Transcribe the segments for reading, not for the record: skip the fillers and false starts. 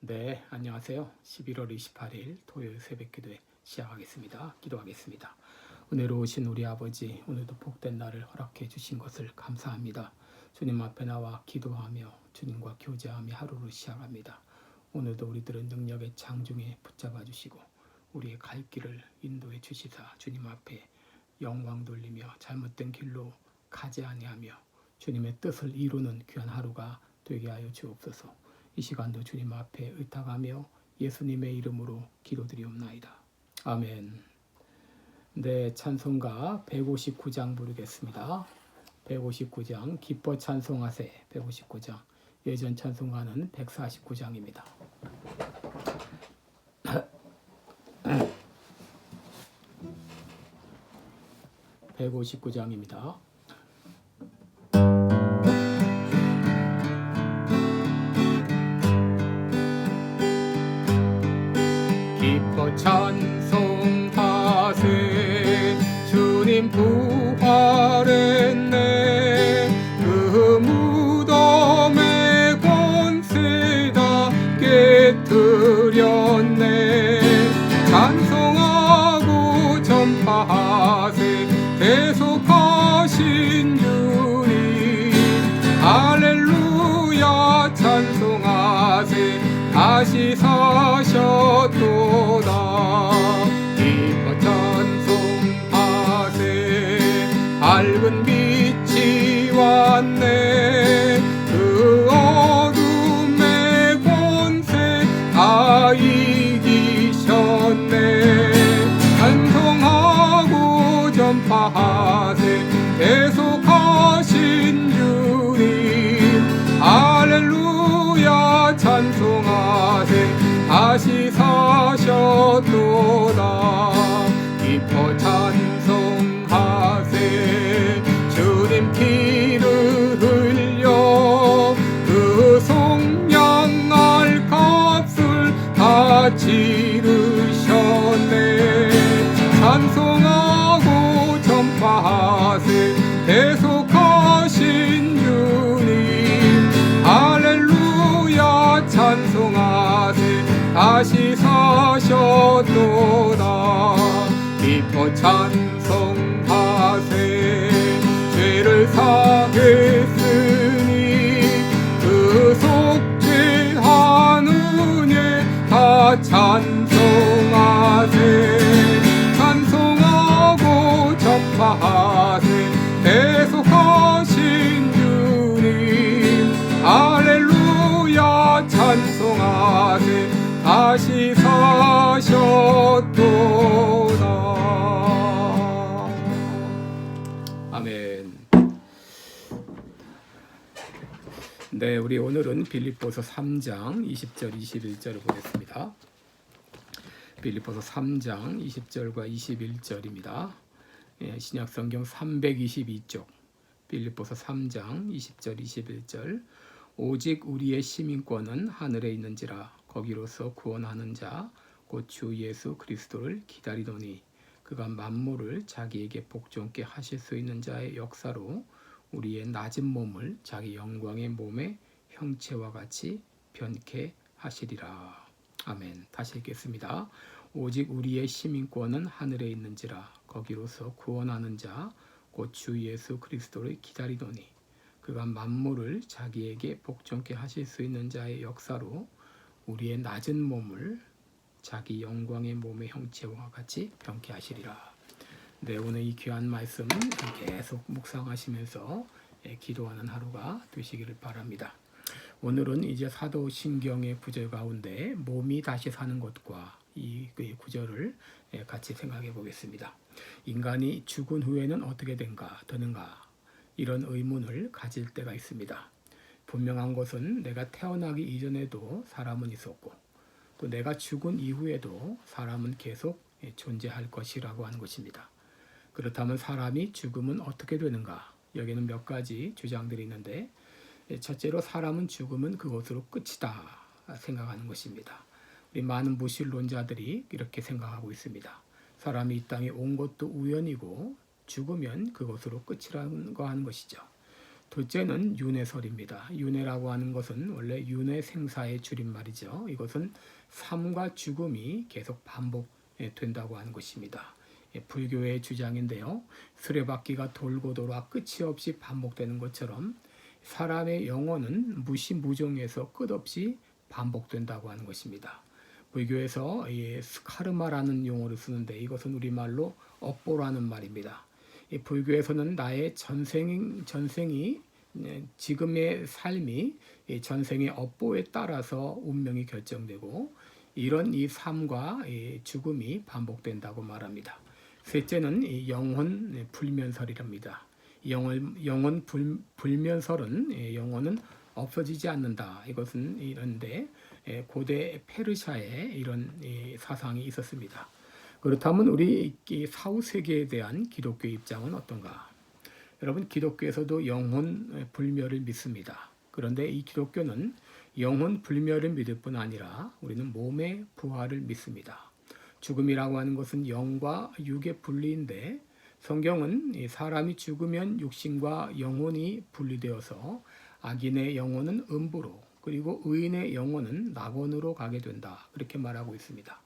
네, 안녕하세요. 11월 28일 토요일 새벽기도에 시작하겠습니다. 기도하겠습니다. 은혜로 오신 우리 아버지, 오늘도 복된 날을 허락해 주신 것을 감사합니다. 주님 앞에 나와 기도하며 주님과 교제하며 하루를 시작합니다. 오늘도 우리들은 능력의 장중에 붙잡아 주시고 우리의 갈 길을 인도해 주시사 주님 앞에 영광 돌리며 잘못된 길로 가지 아니하며 주님의 뜻을 이루는 귀한 하루가 되게 하여 주옵소서. 이 시간도 주님 앞에 의탁하며 예수님의 이름으로 기도드리옵나이다. 아멘. 네, 찬송가 159장 부르겠습니다. 159장 기뻐 찬송하세. 159장 예전 찬송가는 149장입니다. 159장입니다. 기뻐 찬송하세. 주님 부활했네. 그 무덤의 권세 다 깨뜨렸네. 찬송하고 전파하세. 계속하신 주님 할렐루야 찬송하세. 다시 사셨도다. 기뻐 찬송하세. 밝은 빛이 왔네. 그 어둠의 권세 다 이기셨네. 찬송하고 전파하세. 계속하신 주님 할렐루야 찬송하세. 다시 사셨도다. 기뻐 찬송하세. 주님 피를 흘려 그 속량할 값을 다 치르셨네. 찬송하고 전파하세. 계속하신 주님 할렐루야 찬송하세. 다시 사셨도다. 기뻐 찬송하세. 죄를 사했으니 그 속죄한 은혜 다 찬송하세. 찬송하고 전파하세. 계속하신 주님 할렐루야 찬송하세. 다시 사셨도다. 아멘. 네, 우리 오늘은 빌립보서 3장 20절 21절을 보겠습니다. 빌립보서 3장 20절과 21절입니다. 신약성경 322쪽 빌립보서 3장 20절 21절. 오직 우리의 시민권은 하늘에 있는지라. 거기로서 구원하는 자 곧 주 예수 그리스도를 기다리더니 그가 만물을 자기에게 복종케 하실 수 있는 자의 역사로 우리의 낮은 몸을 자기 영광의 몸의 형체와 같이 변케 하시리라. 아멘. 다시 읽겠습니다. 오직 우리의 시민권은 하늘에 있는지라. 거기로서 구원하는 자 곧 주 예수 그리스도를 기다리더니 그가 만물을 자기에게 복종케 하실 수 있는 자의 역사로 우리의 낮은 몸을 자기 영광의 몸의 형체와 같이 변케 하시리라. 네, 오늘 이 귀한 말씀 계속 묵상하시면서 기도하는 하루가 되시기를 바랍니다. 오늘은 이제 사도신경의 구절 가운데 몸이 다시 사는 것과 이 구절을 같이 생각해 보겠습니다. 인간이 죽은 후에는 어떻게 되는가 이런 의문을 가질 때가 있습니다. 분명한 것은 내가 태어나기 이전에도 사람은 있었고 또 내가 죽은 이후에도 사람은 계속 존재할 것이라고 하는 것입니다. 그렇다면 사람이 죽으면 어떻게 되는가? 여기는 몇 가지 주장들이 있는데 첫째로 사람은 죽으면 그것으로 끝이다 생각하는 것입니다. 우리 많은 무신론자들이 이렇게 생각하고 있습니다. 사람이 이 땅에 온 것도 우연이고 죽으면 그것으로 끝이라고 하는 것이죠. 둘째는 윤회설입니다. 윤회라고 하는 것은 원래 윤회 생사의 줄임말이죠. 이것은 삶과 죽음이 계속 반복된다고 하는 것입니다. 불교의 주장인데요. 수레바퀴가 돌고 돌아 끝이 없이 반복되는 것처럼 사람의 영혼은 무시무종에서 끝없이 반복된다고 하는 것입니다. 불교에서 스카르마라는 용어를 쓰는데 이것은 우리말로 업보라는 말입니다. 불교에서는 나의 전생이 지금의 삶이 전생의 업보에 따라서 운명이 결정되고 이런 이 삶과 죽음이 반복된다고 말합니다. 셋째는 영혼 불면설이랍니다. 영혼 불면설은 영혼은 없어지지 않는다. 이것은 이런데 고대 페르시아에 이런 사상이 있었습니다. 그렇다면 우리 사후 세계에 대한 기독교 입장은 어떤가? 여러분, 기독교에서도 영혼 불멸을 믿습니다. 그런데 이 기독교는 영혼 불멸을 믿을 뿐 아니라 우리는 몸의 부활을 믿습니다. 죽음이라고 하는 것은 영과 육의 분리인데 성경은 사람이 죽으면 육신과 영혼이 분리되어서 악인의 영혼은 음부로 그리고 의인의 영혼은 낙원으로 가게 된다. 그렇게 말하고 있습니다.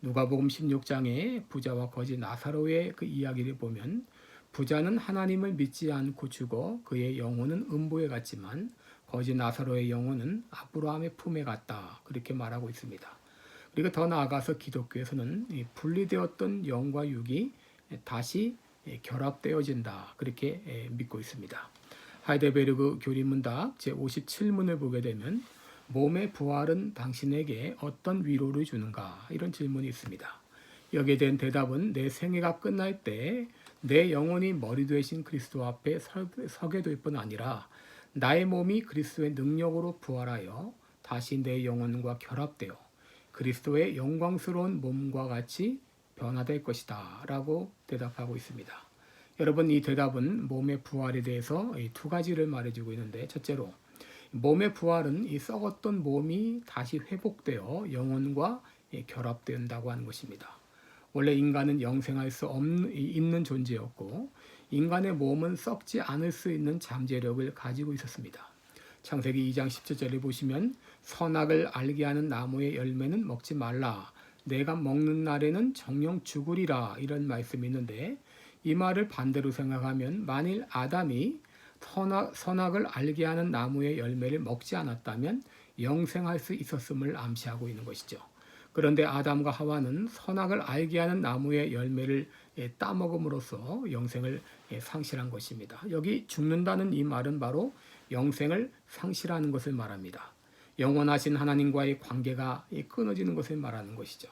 누가복음 16장에 부자와 거지 나사로의 그 이야기를 보면 부자는 하나님을 믿지 않고 죽어 그의 영혼은 음부에 갔지만 거지 나사로의 영혼은 아브라함의 품에 갔다. 그렇게 말하고 있습니다. 그리고 더 나아가서 기독교에서는 분리되었던 영과 육이 다시 결합되어진다. 그렇게 믿고 있습니다. 하이델베르그 교리문답 제57문을 보게 되면 몸의 부활은 당신에게 어떤 위로를 주는가? 이런 질문이 있습니다. 여기에 대한 대답은 내 생애가 끝날 때 내 영혼이 머리 되신 그리스도 앞에 서게 될 뿐 아니라 나의 몸이 그리스도의 능력으로 부활하여 다시 내 영혼과 결합되어 그리스도의 영광스러운 몸과 같이 변화될 것이다 라고 대답하고 있습니다. 여러분, 이 대답은 몸의 부활에 대해서 두 가지를 말해주고 있는데 첫째로 몸의 부활은 이 썩었던 몸이 다시 회복되어 영혼과 결합된다고 하는 것입니다. 원래 인간은 영생할 수 있는 존재였고 인간의 몸은 썩지 않을 수 있는 잠재력을 가지고 있었습니다. 창세기 2장 17절에 보시면 선악을 알게 하는 나무의 열매는 먹지 말라. 내가 먹는 날에는 정녕 죽으리라. 이런 말씀이 있는데 이 말을 반대로 생각하면 만일 아담이 선악을 알게 하는 나무의 열매를 먹지 않았다면 영생할 수 있었음을 암시하고 있는 것이죠. 그런데 아담과 하와는 선악을 알게 하는 나무의 열매를 따먹음으로써 영생을 상실한 것입니다. 여기 죽는다는 이 말은 바로 영생을 상실하는 것을 말합니다. 영원하신 하나님과의 관계가 끊어지는 것을 말하는 것이죠.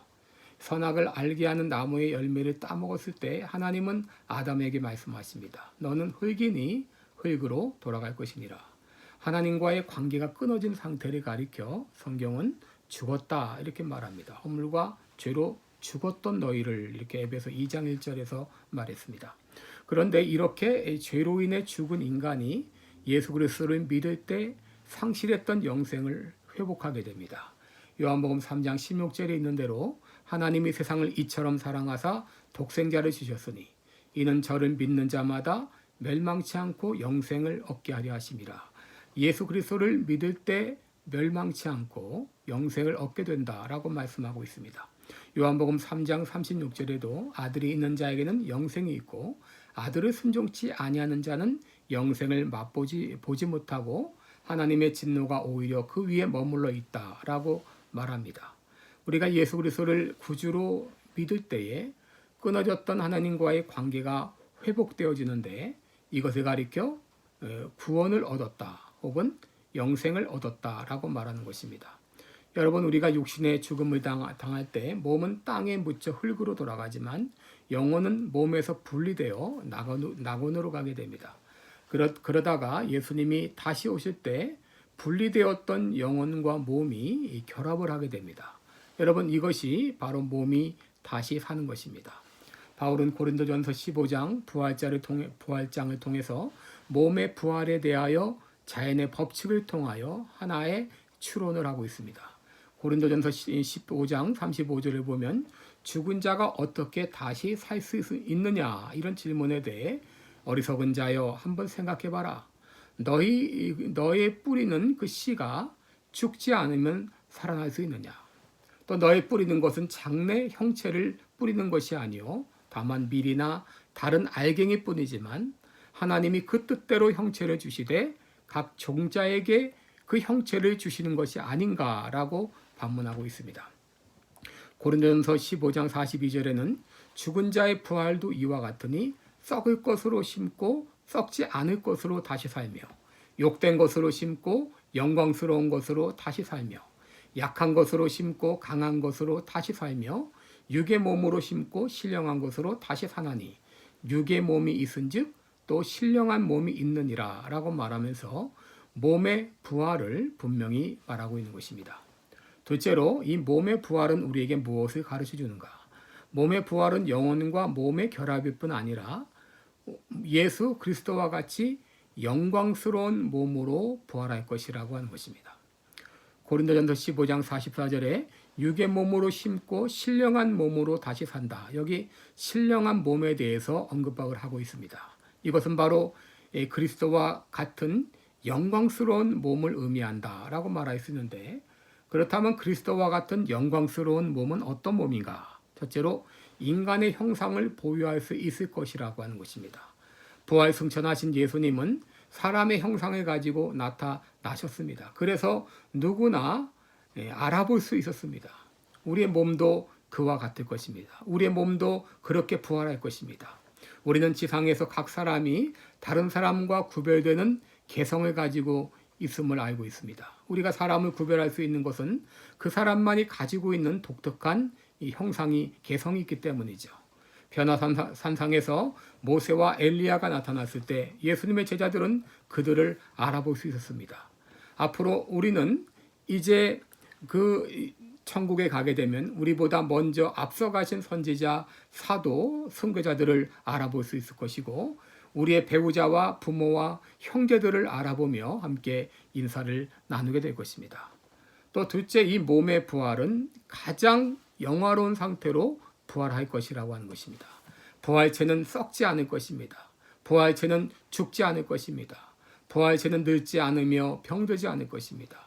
선악을 알게 하는 나무의 열매를 따먹었을 때 하나님은 아담에게 말씀하십니다. 너는 흙이니 흙으로 돌아갈 것이니라. 하나님과의 관계가 끊어진 상태를 가리켜 성경은 죽었다 이렇게 말합니다. 허물과 죄로 죽었던 너희를 이렇게 에베소 2장 1절에서 말했습니다. 그런데 이렇게 죄로 인해 죽은 인간이 예수 그리스도를 믿을 때 상실했던 영생을 회복하게 됩니다. 요한복음 3장 16절에 있는 대로 하나님이 세상을 이처럼 사랑하사 독생자를 주셨으니 이는 저를 믿는 자마다 멸망치 않고 영생을 얻게 하려 하심이라. 예수 그리스도를 믿을 때 멸망치 않고 영생을 얻게 된다라고 말씀하고 있습니다. 요한복음 3장 36절에도 아들이 있는 자에게는 영생이 있고 아들을 순종치 아니하는 자는 영생을 보지 못하고 하나님의 진노가 오히려 그 위에 머물러 있다라고 말합니다. 우리가 예수 그리스도를 구주로 믿을 때에 끊어졌던 하나님과의 관계가 회복되어지는데 이것을 가리켜 구원을 얻었다 혹은 영생을 얻었다라고 말하는 것입니다. 여러분, 우리가 육신의 죽음을 당할 때 몸은 땅에 묻혀 흙으로 돌아가지만 영혼은 몸에서 분리되어 낙원으로 가게 됩니다. 그러다가 예수님이 다시 오실 때 분리되었던 영혼과 몸이 결합을 하게 됩니다. 여러분, 이것이 바로 몸이 다시 사는 것입니다. 바울은 고린도전서 15장 부활장을 통해서 몸의 부활에 대하여 자연의 법칙을 통하여 하나의 추론을 하고 있습니다. 고린도전서 15장 35절을 보면 죽은 자가 어떻게 다시 살 수 있느냐 이런 질문에 대해 어리석은 자여 한번 생각해봐라. 너의 뿌리는 그 씨가 죽지 않으면 살아날 수 있느냐? 또 너의 뿌리는 것은 장래 형체를 뿌리는 것이 아니요 다만 밀이나 다른 알갱이 뿐이지만 하나님이 그 뜻대로 형체를 주시되 각 종자에게 그 형체를 주시는 것이 아닌가라고 반문하고 있습니다. 고린도전서 15장 42절에는 죽은 자의 부활도 이와 같으니 썩을 것으로 심고 썩지 않을 것으로 다시 살며 욕된 것으로 심고 영광스러운 것으로 다시 살며 약한 것으로 심고 강한 것으로 다시 살며 육의 몸으로 심고 신령한 것으로 다시 사나니 육의 몸이 있은즉 또 신령한 몸이 있느니라 라고 말하면서 몸의 부활을 분명히 말하고 있는 것입니다. 둘째로 이 몸의 부활은 우리에게 무엇을 가르쳐 주는가? 몸의 부활은 영혼과 몸의 결합일 뿐 아니라 예수 그리스도와 같이 영광스러운 몸으로 부활할 것이라고 하는 것입니다. 고린도전서 15장 44절에 육의 몸으로 심고 신령한 몸으로 다시 산다. 여기 신령한 몸에 대해서 언급을 하고 있습니다. 이것은 바로 그리스도와 같은 영광스러운 몸을 의미한다라고 말할 수 있는데, 그렇다면 그리스도와 같은 영광스러운 몸은 어떤 몸인가? 첫째로 인간의 형상을 보유할 수 있을 것이라고 하는 것입니다. 부활 승천하신 예수님은 사람의 형상을 가지고 나타나셨습니다. 그래서 누구나 알아볼 수 있었습니다. 우리의 몸도 그와 같을 것입니다. 우리의 몸도 그렇게 부활할 것입니다. 우리는 지상에서 각 사람이 다른 사람과 구별되는 개성을 가지고 있음을 알고 있습니다. 우리가 사람을 구별할 수 있는 것은 그 사람만이 가지고 있는 독특한 이 형상이 개성이 있기 때문이죠. 변화산상에서 모세와 엘리야가 나타났을 때 예수님의 제자들은 그들을 알아볼 수 있었습니다. 앞으로 우리는 이제 그 천국에 가게 되면 우리보다 먼저 앞서가신 선지자, 사도, 선교자들을 알아볼 수 있을 것이고 우리의 배우자와 부모와 형제들을 알아보며 함께 인사를 나누게 될 것입니다. 또 둘째, 이 몸의 부활은 가장 영화로운 상태로 부활할 것이라고 하는 것입니다. 부활체는 썩지 않을 것입니다. 부활체는 죽지 않을 것입니다. 부활체는 늙지 않으며 병들지 않을 것입니다.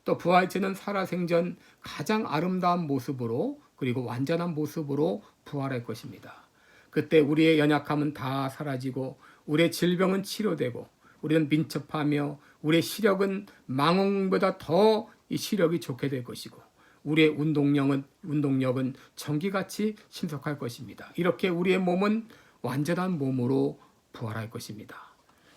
또 부활체는 살아생전 가장 아름다운 모습으로 그리고 완전한 모습으로 부활할 것입니다. 그때 우리의 연약함은 다 사라지고 우리의 질병은 치료되고 우리는 민첩하며 우리의 시력은 망원보다 더 이 시력이 좋게 될 것이고 우리의 운동력은 전기같이 신속할 것입니다. 이렇게 우리의 몸은 완전한 몸으로 부활할 것입니다.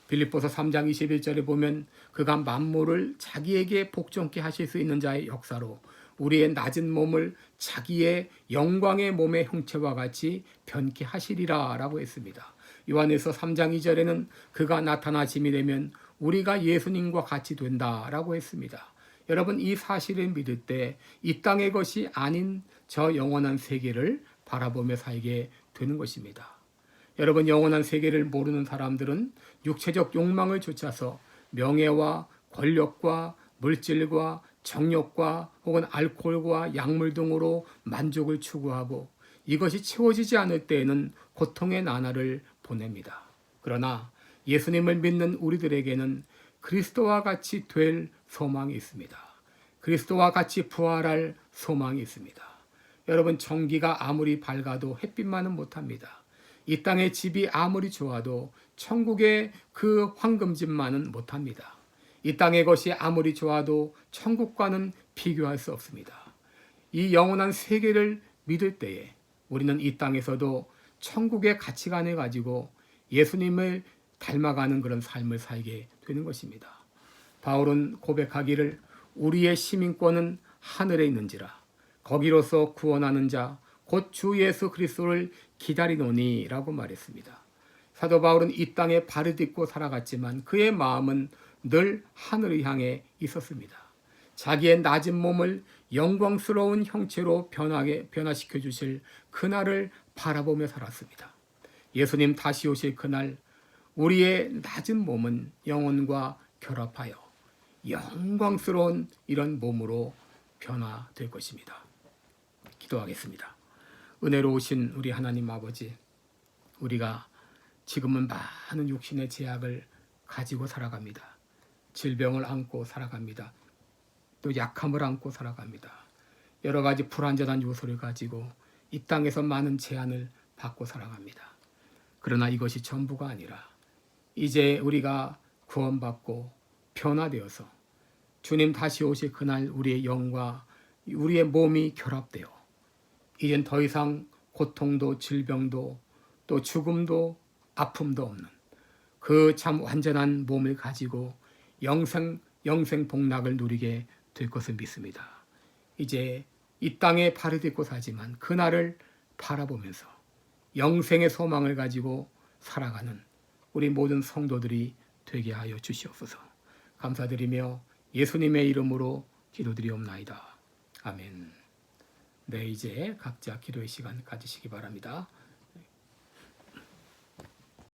빌립보서 3장 21절에 보면 그가 만물을 자기에게 복종케 하실 수 있는 자의 역사로 우리의 낮은 몸을 자기의 영광의 몸의 형체와 같이 변케 하시리라 라고 했습니다. 요한에서 3장 2절에는 그가 나타나심이 되면 우리가 예수님과 같이 된다라고 했습니다. 여러분, 이 사실을 믿을 때 이 땅의 것이 아닌 저 영원한 세계를 바라보며 살게 되는 것입니다. 여러분, 영원한 세계를 모르는 사람들은 육체적 욕망을 좇아서 명예와 권력과 물질과 정욕과 혹은 알코올과 약물 등으로 만족을 추구하고 이것이 채워지지 않을 때에는 고통의 나날을 보냅니다. 그러나 예수님을 믿는 우리들에게는 그리스도와 같이 될 소망이 있습니다. 그리스도와 같이 부활할 소망이 있습니다. 여러분, 전기가 아무리 밝아도 햇빛만은 못합니다. 이 땅의 집이 아무리 좋아도 천국의 그 황금집만은 못합니다. 이 땅의 것이 아무리 좋아도 천국과는 비교할 수 없습니다. 이 영원한 세계를 믿을 때에 우리는 이 땅에서도 천국의 가치관을 가지고 예수님을 닮아가는 그런 삶을 살게 되는 것입니다. 바울은 고백하기를 우리의 시민권은 하늘에 있는지라 거기로서 구원하는 자 곧 주 예수 그리스도를 기다리노니 라고 말했습니다. 사도 바울은 이 땅에 발을 딛고 살아갔지만 그의 마음은 늘 하늘을 향해 있었습니다. 자기의 낮은 몸을 영광스러운 형체로 변화시켜 주실 그날을 바라보며 살았습니다. 예수님 다시 오실 그날 우리의 낮은 몸은 영혼과 결합하여 영광스러운 이런 몸으로 변화될 것입니다. 기도하겠습니다. 은혜로우신 우리 하나님 아버지, 우리가 지금은 많은 육신의 제약을 가지고 살아갑니다. 질병을 안고 살아갑니다. 또 약함을 안고 살아갑니다. 여러 가지 불완전한 요소를 가지고 이 땅에서 많은 제한을 받고 살아갑니다. 그러나 이것이 전부가 아니라 이제 우리가 구원받고 변화되어서 주님 다시 오실 그날 우리의 영과 우리의 몸이 결합되어 이젠 더 이상 고통도 질병도 또 죽음도 아픔도 없는 그 참 완전한 몸을 가지고 영생 복락을 누리게 될 것을 믿습니다. 이제 이 땅에 발을 딛고 사지만 그날을 바라보면서 영생의 소망을 가지고 살아가는 우리 모든 성도들이 되게 하여 주시옵소서. 감사드리며 예수님의 이름으로 기도드리옵나이다. 아멘. 네, 이제 각자 기도의 시간 가지시기 바랍니다.